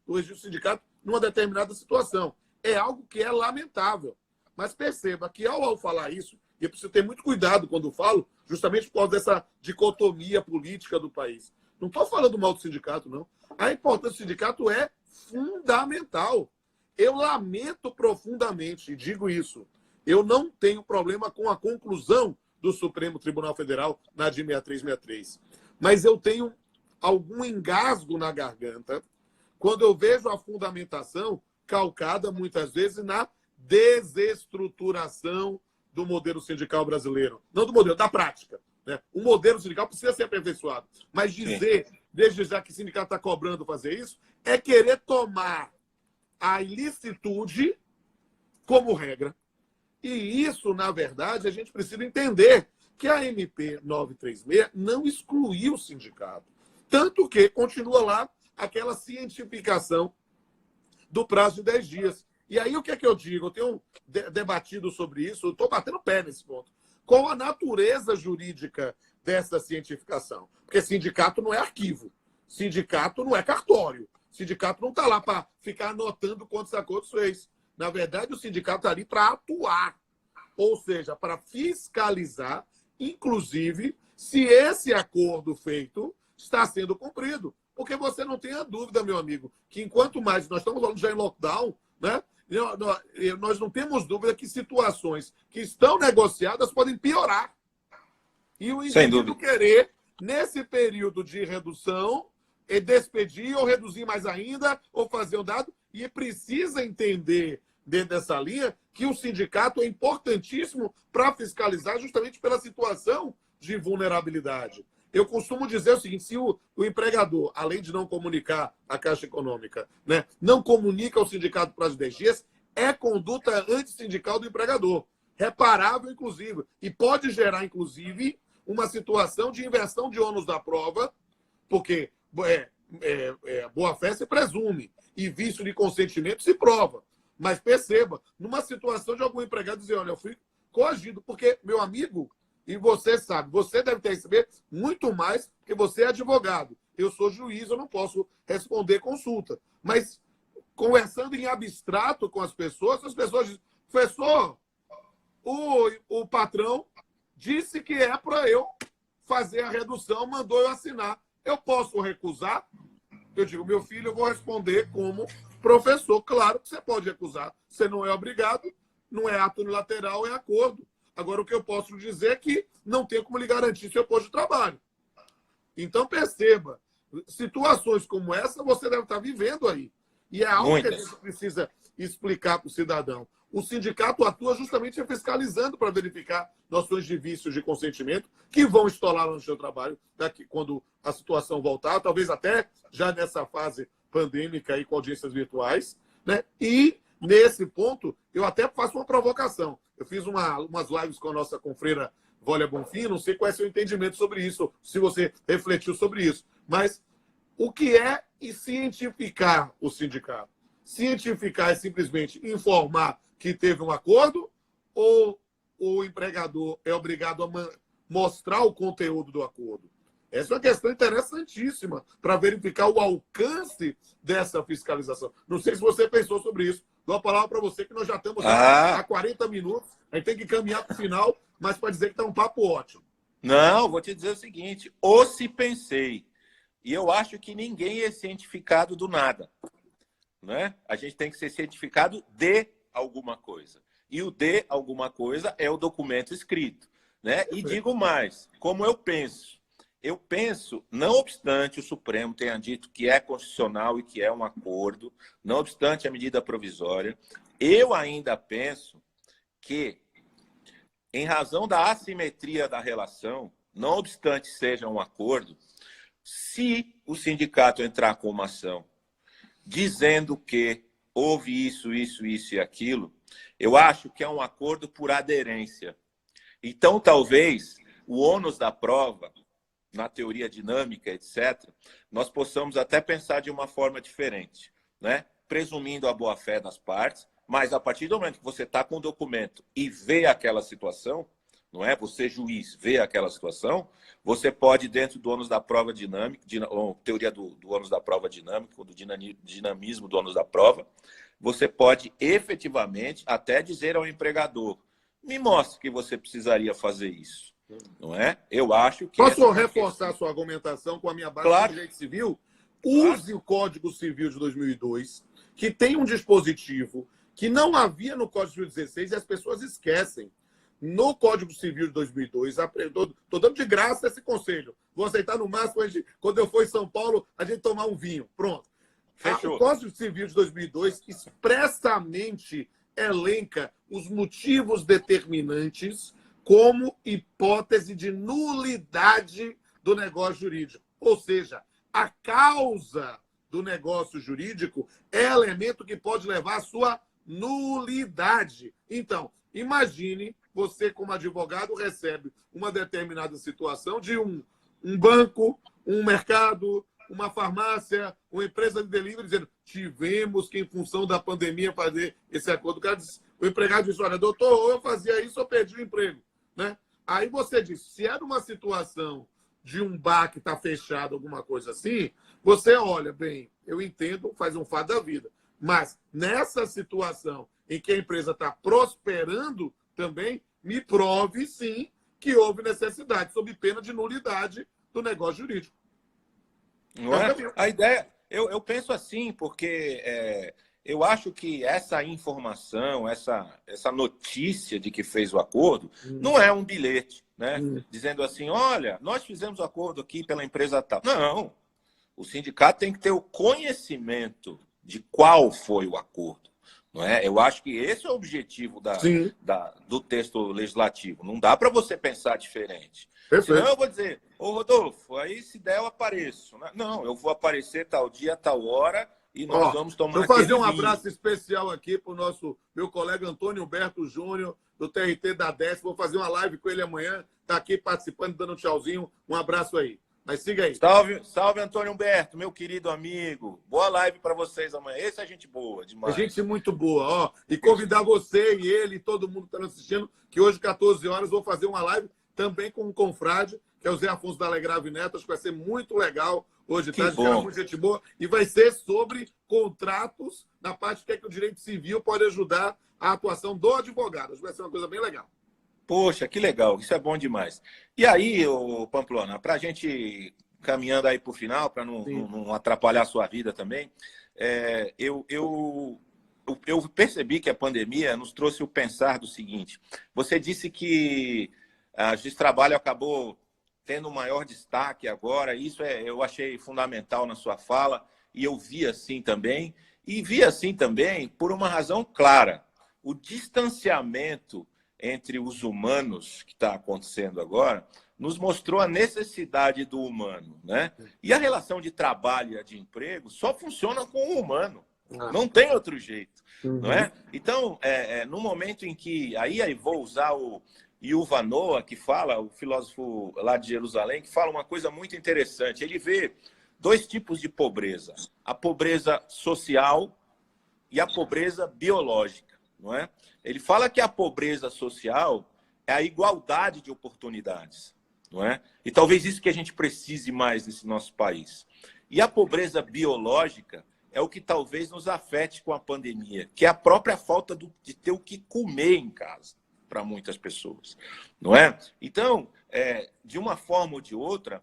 do registro do sindicato numa determinada situação. É algo que é lamentável. Mas perceba que, ao falar isso, e eu preciso ter muito cuidado quando falo, justamente por causa dessa dicotomia política do país. Não estou falando mal do sindicato, não. A importância do sindicato é fundamental. Eu lamento profundamente, e digo isso, eu não tenho problema com a conclusão do Supremo Tribunal Federal na DI 6363. Mas eu tenho algum engasgo na garganta quando eu vejo a fundamentação calcada, muitas vezes, na desestruturação do modelo sindical brasileiro. Não do modelo, da prática. Né? O modelo sindical precisa ser aperfeiçoado. Mas dizer, desde já que o sindicato está cobrando fazer isso, é querer tomar a ilicitude como regra. E isso, na verdade, a gente precisa entender que a MP 936 não excluiu o sindicato. Tanto que continua lá aquela cientificação do prazo de 10 dias. E aí, o que é que eu digo? Eu tenho debatido sobre isso, eu estou batendo pé nesse ponto. Qual a natureza jurídica dessa cientificação? Porque sindicato não é arquivo. Sindicato não é cartório. Sindicato não está lá para ficar anotando quantos acordos fez. Na verdade, o sindicato está ali para atuar. Ou seja, para fiscalizar, inclusive, se esse acordo feito está sendo cumprido. Porque você não tenha dúvida, meu amigo, que enquanto mais nós estamos falando já em lockdown, né? Nós não temos dúvida que situações que estão negociadas podem piorar. E o indivíduo querer, nesse período de redução, despedir ou reduzir mais ainda, ou fazer um dado, e precisa entender, dentro dessa linha, que o sindicato é importantíssimo para fiscalizar justamente pela situação de vulnerabilidade. Eu costumo dizer o seguinte, se o empregador, além de não comunicar a Caixa Econômica, né, não comunica ao sindicato prazo de 10 dias, é conduta antissindical do empregador. Reparável, inclusive. E pode gerar, inclusive, uma situação de inversão de ônus da prova, porque boa-fé se presume e vício de consentimento se prova. Mas perceba, numa situação de algum empregado dizer, olha, eu fui coagido, porque, meu amigo, e você sabe, você deve ter recebido muito mais, porque você é advogado. Eu sou juiz, eu não posso responder consulta. Mas, conversando em abstrato com as pessoas dizem, professor, o patrão disse que é para eu fazer a redução, mandou eu assinar. Eu posso recusar? Eu digo, meu filho, eu vou responder como professor. Claro que você pode recusar. Você não é obrigado, não é ato unilateral, é acordo. Agora, o que eu posso dizer é que não tem como lhe garantir seu posto de trabalho. Então, perceba, situações como essa você deve estar vivendo aí. E é algo que a gente precisa explicar para o cidadão. O sindicato atua justamente fiscalizando para verificar noções de vícios de consentimento que vão estourar no seu trabalho daqui, quando a situação voltar, talvez até já nessa fase pandêmica aí com audiências virtuais, né? E, nesse ponto, eu até faço uma provocação. Eu fiz umas lives com a nossa confreira Vólia Bonfim, não sei qual é o seu entendimento sobre isso, se você refletiu sobre isso, mas o que é cientificar o sindicato? Cientificar é simplesmente informar que teve um acordo ou o empregador é obrigado a mostrar o conteúdo do acordo? Essa é uma questão interessantíssima para verificar o alcance dessa fiscalização. Não sei se você pensou sobre isso. Dou a palavra para você, que nós já estamos há 40 minutos. A gente tem que caminhar para o final, mas para dizer que está um papo ótimo. Não, vou te dizer o seguinte. Ou se pensei. E eu acho que ninguém é cientificado do nada. Né? A gente tem que ser cientificado de alguma coisa. E o de alguma coisa é o documento escrito. Né? E digo mais, como eu penso. Eu penso, não obstante o Supremo tenha dito que é constitucional e que é um acordo, não obstante a medida provisória, eu ainda penso que, em razão da assimetria da relação, não obstante seja um acordo, se o sindicato entrar com uma ação dizendo que houve isso, isso, isso e aquilo, eu acho que é um acordo por aderência. Então, talvez, o ônus da prova, na teoria dinâmica, etc., nós possamos até pensar de uma forma diferente, né? Presumindo a boa-fé das partes, mas a partir do momento que você está com o documento e vê aquela situação, não é? Você, juiz, vê aquela situação, você pode, dentro do ônus da prova dinâmica, teoria do ônus da prova dinâmica, do dinamismo do ônus da prova, você pode efetivamente até dizer ao empregador, me mostre que você precisaria fazer isso. Não é? Eu acho que... Posso reforçar a sua argumentação com a minha base claro. do direito civil? Use claro. O Código Civil de 2002, que tem um dispositivo que não havia no Código Civil de 16 e as pessoas esquecem. No Código Civil de 2002, estou dando de graça esse conselho. Vou aceitar no máximo, quando eu for em São Paulo, a gente tomar um vinho. Pronto. Fechou. O Código Civil de 2002 expressamente elenca os motivos determinantes como hipótese de nulidade do negócio jurídico. Ou seja, a causa do negócio jurídico é elemento que pode levar à sua nulidade. Então, imagine, você como advogado recebe uma determinada situação de um banco, um mercado, uma farmácia, uma empresa de delivery dizendo tivemos que, em função da pandemia, fazer esse acordo. O empregado diz, olha, doutor, ou eu fazia isso ou perdi o emprego. Né? Aí você diz, se é numa situação de um bar que está fechado, alguma coisa assim, você olha, bem, eu entendo, faz um fato da vida. Mas nessa situação em que a empresa está prosperando também, me prove, sim, que houve necessidade, sob pena de nulidade do negócio jurídico. Não é? A ideia, eu penso assim, porque eu acho que essa informação, essa notícia de que fez o acordo, não é um bilhete, né? Dizendo assim, olha, nós fizemos o acordo aqui pela empresa tal. Não, o sindicato tem que ter o conhecimento de qual foi o acordo. Não é? Eu acho que esse é o objetivo do texto legislativo. Não dá para você pensar diferente. Perfeito. Senão eu vou dizer, ô Rodolfo, aí se der eu apareço. Não, eu vou aparecer tal dia, tal hora, e nós vamos tomar aquele vinho. Vou fazer um abraço especial aqui para o meu colega Antônio Humberto Júnior, do TRT da 10. Vou fazer uma live com ele amanhã. Está aqui participando, dando um tchauzinho. Um abraço aí. Mas siga aí. Salve, salve, Antônio Humberto, meu querido amigo. Boa live para vocês amanhã. Esse é gente boa demais. É gente muito boa, ó. E convidar você e ele, e todo mundo que está assistindo, que hoje, 14 horas, vou fazer uma live também com um confrade, que é o Zé Afonso da Alegrave Neto. Acho que vai ser muito legal hoje, tá? Muito gente boa. E vai ser sobre contratos na parte que é que o direito civil pode ajudar a atuação do advogado. Acho que vai ser uma coisa bem legal. Poxa, que legal, isso é bom demais. E aí, ô Pamplona, para a gente caminhando aí para o final, para não atrapalhar a sua vida também, eu percebi que a pandemia nos trouxe o pensar do seguinte: você disse que a Justiça do Trabalho acabou tendo um maior destaque agora, isso eu achei fundamental na sua fala, e eu vi assim também, e vi assim também por uma razão clara: o distanciamento entre os humanos que está acontecendo agora, nos mostrou a necessidade do humano, né? E a relação de trabalho e de emprego só funciona com o humano. Não tem outro jeito, não é? Então, no momento em que... Aí vou usar o Yuval Noah, que fala, o filósofo lá de Jerusalém, que fala uma coisa muito interessante. Ele vê dois tipos de pobreza: a pobreza social e a pobreza biológica, não é? Ele fala que a pobreza social é a igualdade de oportunidades, não é? E talvez isso que a gente precise mais nesse nosso país. E a pobreza biológica é o que talvez nos afete com a pandemia, que é a própria falta de ter o que comer em casa para muitas pessoas, não é? Então, de uma forma ou de outra,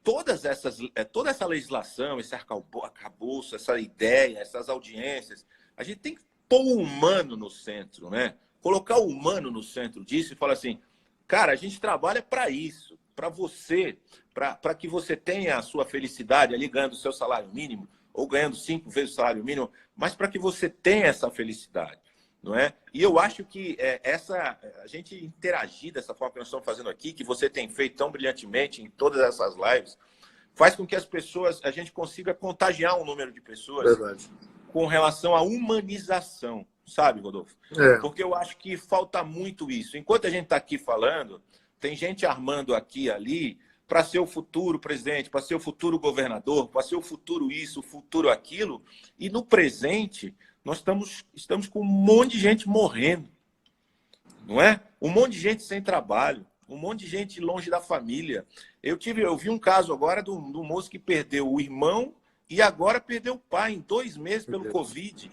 toda essa legislação, esse arcabouço, essa ideia, essas audiências, a gente tem que pôr o humano no centro, né? Colocar o humano no centro disso e falar assim: cara, a gente trabalha para isso, para você, para que você tenha a sua felicidade ali ganhando o seu salário mínimo ou ganhando 5 vezes o salário mínimo, mas para que você tenha essa felicidade, não é? E eu acho que a gente interagir dessa forma que nós estamos fazendo aqui, que você tem feito tão brilhantemente em todas essas lives, faz com que a gente consiga contagiar um número de pessoas. Verdade. Com relação à humanização, sabe, Rodolfo? Porque eu acho que falta muito isso. Enquanto a gente está aqui falando, tem gente armando aqui e ali para ser o futuro presidente, para ser o futuro governador, para ser o futuro isso, o futuro aquilo. E no presente, nós estamos com um monte de gente morrendo, não é? Um monte de gente sem trabalho, um monte de gente longe da família. Eu vi um caso agora do moço que perdeu o irmão e agora perdeu o pai em 2 meses pelo Covid.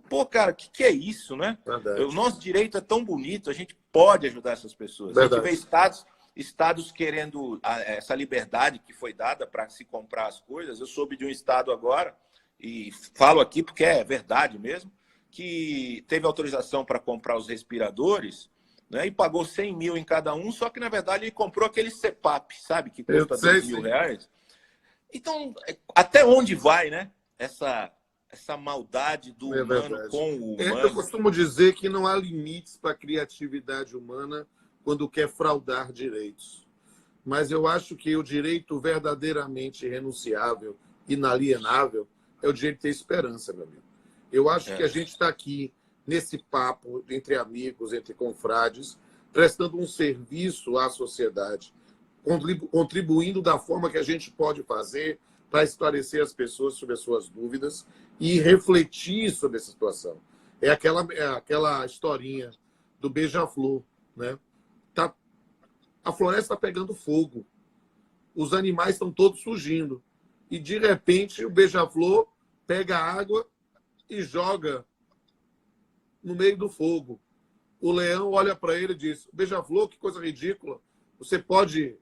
Pô, cara, o que é isso, né? O nosso direito é tão bonito, a gente pode ajudar essas pessoas. Verdade. A gente vê estados querendo essa liberdade que foi dada para se comprar as coisas. Eu soube de um estado agora, e falo aqui porque é verdade mesmo, que teve autorização para comprar os respiradores, né, e pagou 100 mil em cada um, só que, na verdade, ele comprou aquele CPAP, sabe, que custa R$2.000. Então, até onde vai, né, essa maldade do humano com o humano? Eu costumo dizer que não há limites para a criatividade humana quando quer fraudar direitos. Mas eu acho que o direito verdadeiramente irrenunciável, inalienável, é o direito de ter esperança, meu amigo. Eu acho que a gente está aqui nesse papo entre amigos, entre confrades, prestando um serviço à sociedade, contribuindo da forma que a gente pode fazer para esclarecer as pessoas sobre as suas dúvidas e refletir sobre essa situação. É aquela historinha do beija-flor, né? A floresta está pegando fogo, os animais estão todos fugindo e, de repente, o beija-flor pega água e joga no meio do fogo. O leão olha para ele e diz: beija-flor, que coisa ridícula, você pode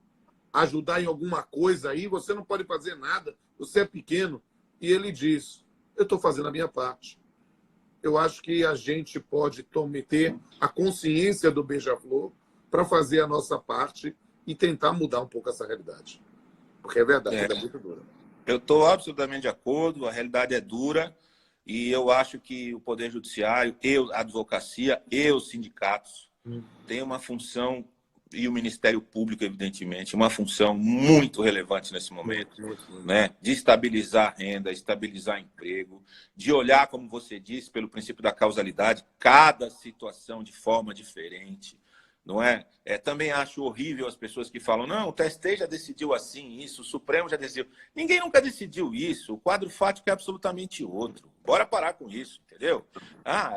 ajudar em alguma coisa aí? Você não pode fazer nada, você é pequeno. E ele diz: eu estou fazendo a minha parte. Eu acho que a gente pode ter a consciência do beija-flor para fazer a nossa parte e tentar mudar um pouco essa realidade. Porque é verdade, é muito dura. Eu estou absolutamente de acordo, a realidade é dura, e eu acho que o Poder Judiciário, a advocacia e os sindicatos têm uma função, e o Ministério Público, evidentemente, uma função muito relevante nesse momento, né? De estabilizar a renda, estabilizar emprego, de olhar, como você disse, pelo princípio da causalidade, cada situação de forma diferente, não é? Também acho horrível as pessoas que falam, não, o TST já decidiu assim, isso, o Supremo já decidiu. Ninguém nunca decidiu isso, o quadro fático é absolutamente outro. Bora parar com isso, entendeu?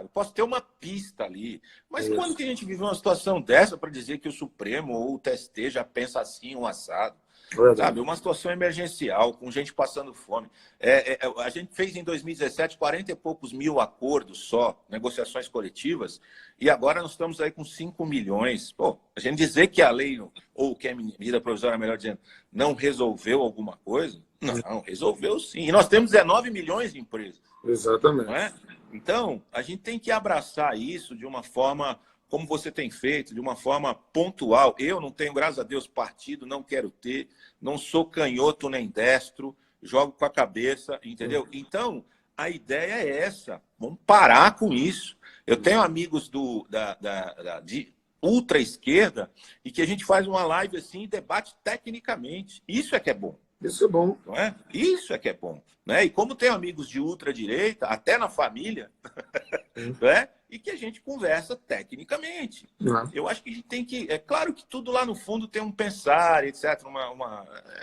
Eu posso ter uma pista ali, mas quando que a gente vive uma situação dessa para dizer que o Supremo ou o TST já pensa assim, um assado? Sabe, uma situação emergencial, com gente passando fome. A gente fez em 2017 40 e poucos mil acordos só, negociações coletivas, e agora nós estamos aí com 5 milhões. Pô, a gente dizer que a lei, ou que a medida provisória, melhor dizendo, não resolveu alguma coisa? Não, resolveu sim. E nós temos 19 milhões de empresas. Exatamente. Não é? Então, a gente tem que abraçar isso de uma forma, como você tem feito, de uma forma pontual. Eu não tenho, graças a Deus, partido, não quero ter, não sou canhoto nem destro, jogo com a cabeça, entendeu? Então, a ideia é essa, vamos parar com isso. Eu tenho amigos de ultra-esquerda e que a gente faz uma live assim e debate tecnicamente. Isso é que é bom. Isso é bom. Não é? Isso é que é bom. Né? E como tem amigos de ultradireita, até na família, né? E que a gente conversa tecnicamente. Eu acho que a gente tem que... É claro que tudo lá no fundo tem um pensar, etc.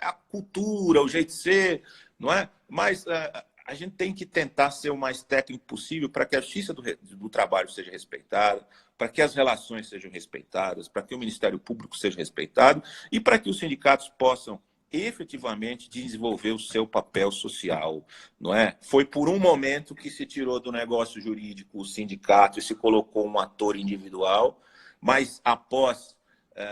A cultura, o jeito de ser, não é? Mas a gente tem que tentar ser o mais técnico possível para que a justiça do trabalho seja respeitada, para que as relações sejam respeitadas, para que o Ministério Público seja respeitado e para que os sindicatos possam efetivamente desenvolver o seu papel social, não é? Foi por um momento que se tirou do negócio jurídico o sindicato e se colocou um ator individual, mas após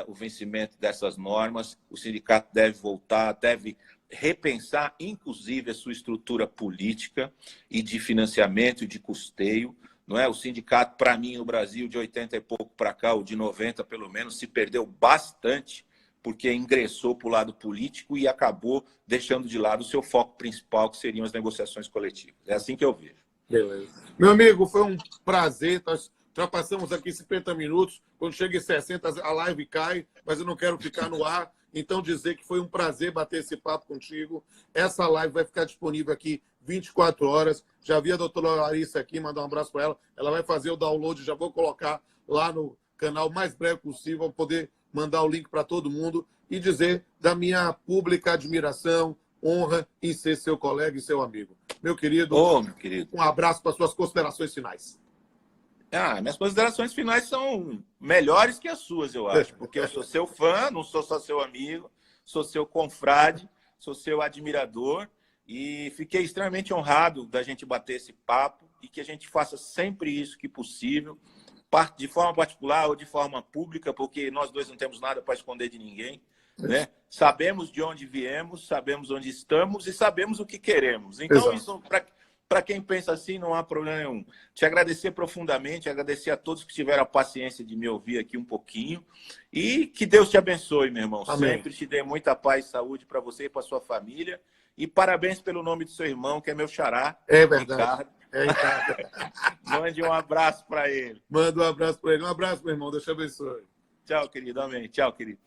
o vencimento dessas normas, o sindicato deve voltar, deve repensar, inclusive, a sua estrutura política e de financiamento e de custeio, não é? O sindicato, para mim, no Brasil, de 80 e pouco para cá, ou de 90 pelo menos, se perdeu bastante porque ingressou para o lado político e acabou deixando de lado o seu foco principal, que seriam as negociações coletivas. É assim que eu vejo. Beleza. Meu amigo, foi um prazer. Nós ultrapassamos aqui 50 minutos. Quando chega em 60, a live cai, mas eu não quero ficar no ar. Então, dizer que foi um prazer bater esse papo contigo. Essa live vai ficar disponível aqui 24 horas. Já vi a doutora Larissa aqui, mandar um abraço para ela. Ela vai fazer o download, já vou colocar lá no canal o mais breve possível, para poder mandar o link para todo mundo e dizer da minha pública admiração, honra em ser seu colega e seu amigo. Meu querido, meu querido, um abraço para suas considerações finais. Minhas considerações finais são melhores que as suas, eu acho, porque eu sou seu fã, não sou só seu amigo, sou seu confrade, sou seu admirador e fiquei extremamente honrado da gente bater esse papo e que a gente faça sempre isso que possível, de forma particular ou de forma pública, porque nós dois não temos nada para esconder de ninguém, né? Sabemos de onde viemos, sabemos onde estamos e sabemos o que queremos. Então, isso, para quem pensa assim, não há problema nenhum. Te agradecer profundamente, agradecer a todos que tiveram a paciência de me ouvir aqui um pouquinho e que Deus te abençoe, meu irmão. Amém. Sempre te dê muita paz e saúde para você e para sua família. E parabéns pelo nome do seu irmão, que é meu xará. É verdade. Ricardo. Mande um abraço para ele. Manda um abraço para ele. Um abraço, meu irmão. Deus te abençoe. Tchau, querido. Amém. Tchau, querido.